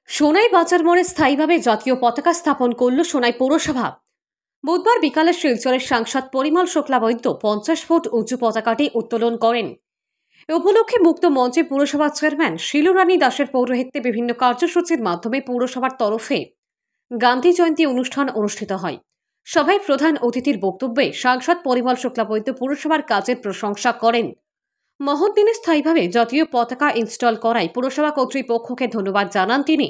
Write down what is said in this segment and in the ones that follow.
সোনাই বাজার মোড়ে স্থায়ীভাবে জাতীয় পতাকা স্থাপন করল সোনাই পৌরসভা। বুধবার বিকালে শিলচরের সাংসদ পরিমল শুক্লা বৈদ্য 50 ফুট উঁচু পতাকাটি উত্তোলন করেন। এ উপলক্ষে মুক্ত মঞ্চে পুরসভার চেয়ারম্যান শিলুরানী দাসের পৌরোহিত্যে বিভিন্ন কার্যসূচির মাধ্যমে পুরসভার তরফে গান্ধী জয়ন্তী অনুষ্ঠান অনুষ্ঠিত হয়। সভায় প্রধান অতিথির বক্তব্যে সাংসদ পরিমল শুক্লা বৈদ্য পুরসভার কাজের প্রশংসা করেন। মহৎ দিনে স্থায়ীভাবে জাতীয় পতাকা ইনস্টল করায় পুরসভা কর্তৃপক্ষকে ধন্যবাদ জানান তিনি।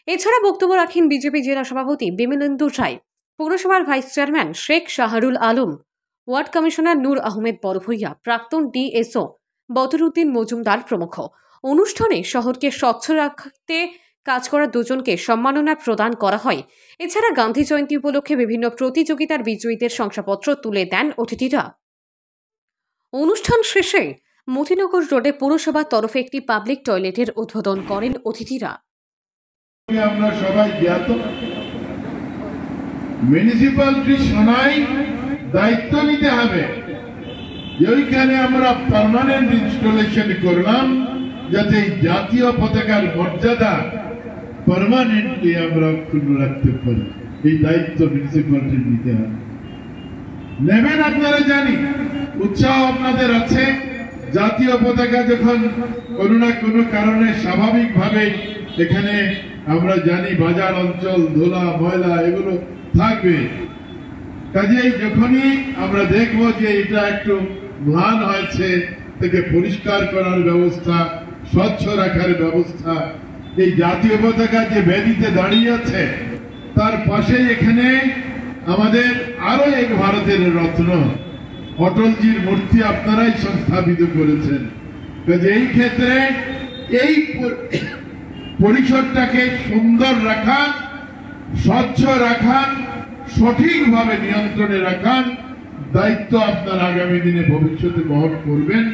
এছাড়া বক্তব্য রাখেন বিজেপি জেলা সভাপতি বিমলেন্দু রায়, পৌরসভার vice chairman Sheikh Shahrul Alam, ward commissioner Noor Ahmed Barbhuiya, প্রাক্তন ডিএসও বদরুদ্দিন মজুমদার প্রমুখ। অনুষ্ঠানে শহরকে স্বচ্ছ রাখতে কাজ করা দুজনকে সম্মাননা প্রদান করা হয়। এছাড়া গান্ধী জয়ন্তী উপলক্ষে বিভিন্ন প্রতিযোগিতার বিজয়ীদের শংসাপত্র তুলে দেন অতিথিরা। অনুষ্ঠান শেষে মতিনগর রোডে পুরসভার তরফে একটি পাবলিক টয়লেটের উদ্বোধন করেন অতিথিরা। আমরা সবাই জ্ঞাত, মিউনিসিপ্যালিটি সোনাই দায়িত্ব নিতে হবে যে ওইখানে আমরা পার্মানেন্ট ইনস্টলেশন করলাম, যাতে জাতীয় পতাকার মর্যাদা পার্মানেন্টলি আমরা অক্ষুণ্ণ রাখতে পারি। এই দায়িত্ব মিউনিসিপ্যালিটি নিতে হবে। নেবেন আপনারা, জানি উৎসাহ আপনাদের আছে। জাতীয় পতাকা যখন কোনো না কোনো কারণে স্বাভাবিকভাবে এখানে আমরা জানি বাজার অঞ্চল ধুলা ময়লা এগুলো থাকবে, কাজেই যখনই আমরা দেখবো যে এটা একটু ম্লান হয়েছে, থেকে পরিষ্কার করার ব্যবস্থা, স্বচ্ছ রাখার ব্যবস্থা। এই জাতীয় পতাকা যে বেদিতে দাঁড়িয়ে আছে তার পাশেই এখানে আমাদের আরো এক ভারতের রত্ন অটলজির মূর্তি আপনারাই সংস্থাপিত করেছেন। এই ক্ষেত্রে এই পরিসরটাকে সুন্দর রাখান, স্বচ্ছ রাখান, সঠিকভাবে নিয়ন্ত্রণে রাখান দায়িত্ব আপনারা আগামী দিনে ভবিষ্যতে বহন করবেন,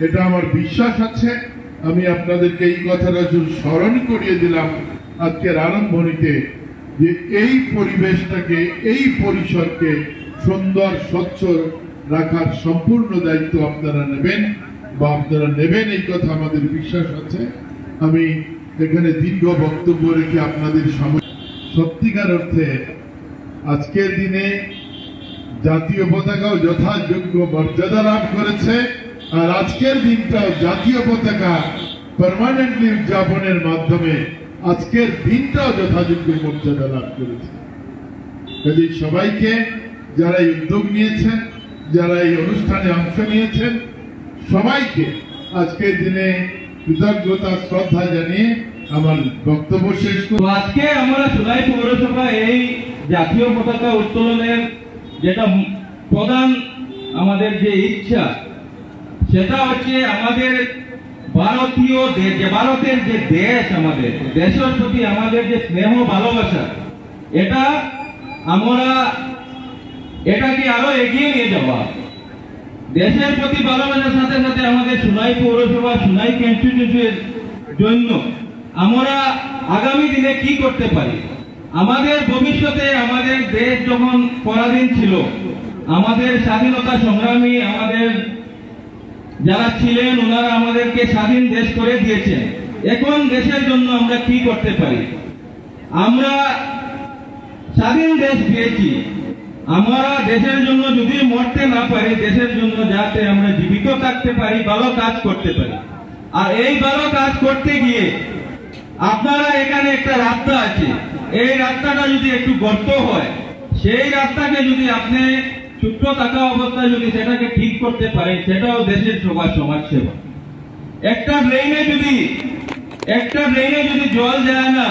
এটা আমার বিশ্বাস আছে। আমি আপনাদেরকে এই কথাটা স্মরণ করিয়ে দিলাম আজকের আরম্ভণীতে, যে এই পরিবেশটাকে, এই পরিসরকে সুন্দর স্বচ্ছ রাখার সম্পূর্ণ দায়িত্ব আপনারা নেবেন বা আপনারা নেবেন, এই কথা আমাদের বিশ্বাস আছে। আমি এখানে দীর্ঘ বক্তব্য রেখে আপনাদের সামনে সত্যিকার অর্থে আজকের দিনে জাতীয় পতাকাও যথাযোগ্য মর্যাদা লাভ করেছে, আর আজকের দিনটাও জাতীয় পতাকা পার্মানেন্টলি উদযাপনের মাধ্যমে আজকের দিনটাও যথাযোগ্য মর্যাদা লাভ করেছে। কাজেই সবাইকে, যারা এই উদ্যোগ নিয়েছেন, যারা এই অনুষ্ঠানে অংশ নিয়েছেন, সবাইকে আজকের দিনে কৃতজ্ঞতা শ্রদ্ধা জানিয়ে আমার বক্তব্য শেষ করব। আজকে আমরা সোনাই পৌরসভা এই জাতীয় পতাকা উত্তোলনের যেটা প্রধান আমাদের যে ইচ্ছা, সেটা হচ্ছে আমাদের ভারতের যে দেশ, আমাদের দেশের প্রতি আমাদের যে স্নেহ ভালোবাসা, এটা আমরা এটাকে আরো এগিয়ে নিয়ে যাওয়া। দেশের প্রতি ভালোবাসার সাথে সাথে আমাদের সোনাই পৌরসভা, সোনাই কনস্টিটিউশনের জন্য আমরা আগামী দিনে কি করতে পারি। আমাদের ভবিষ্যতে আমাদের দেশ যখন পরাধীন ছিল, আমাদের স্বাধীনতা সংগ্রামী আমাদের যারা ছিলেন, ওনারা আমাদেরকে স্বাধীন দেশ করে দিয়েছেন। এখন দেশের জন্য আমরা কি করতে পারি? আমরা স্বাধীন দেশ পেয়েছি, আমরা দেশের জন্য যদি মরতে না পারি, দেশের জন্য যাতে আমরা জীবিত থাকতে পারি, ভালো কাজ করতে পারি। আর এই ভালো কাজ করতে গিয়ে আপনারা এখানে একটা রাস্তা আছে, এই রাস্তাটা যদি একটু গর্ত হয়, সেই রাস্তাকে যদি আপনি ছোট্ট থাকা অবস্থায় যদি সেটাকে ঠিক করতে পারেন, সেটাও দেশের সবার সমাজ সেবা। একটা ড্রেনে যদি জল যায় না,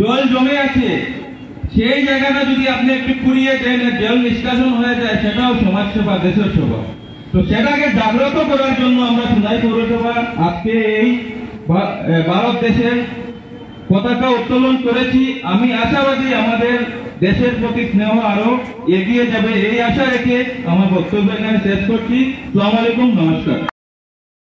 জল জমে আছে, সেই জায়গাটা যদি আপনি একটু কুড়িয়ে দেন, জল নিষ্কাশন হয়ে যায়, সেটাও সমাজ সেবা, দেশের সেবা। তো সেটাকে জাগ্রত করার জন্য আমরা সোনাই পৌরসভা আজকে এই ভারত দেশের পতাকা উত্তোলন করেছি। আমি আশাবাদী আমাদের দেশের প্রতি স্নেহ আরো এগিয়ে যাবে, এই আশা রেখে আমার বক্তব্য এখানে শেষ করছি। আসসালামু আলাইকুম, নমস্কার।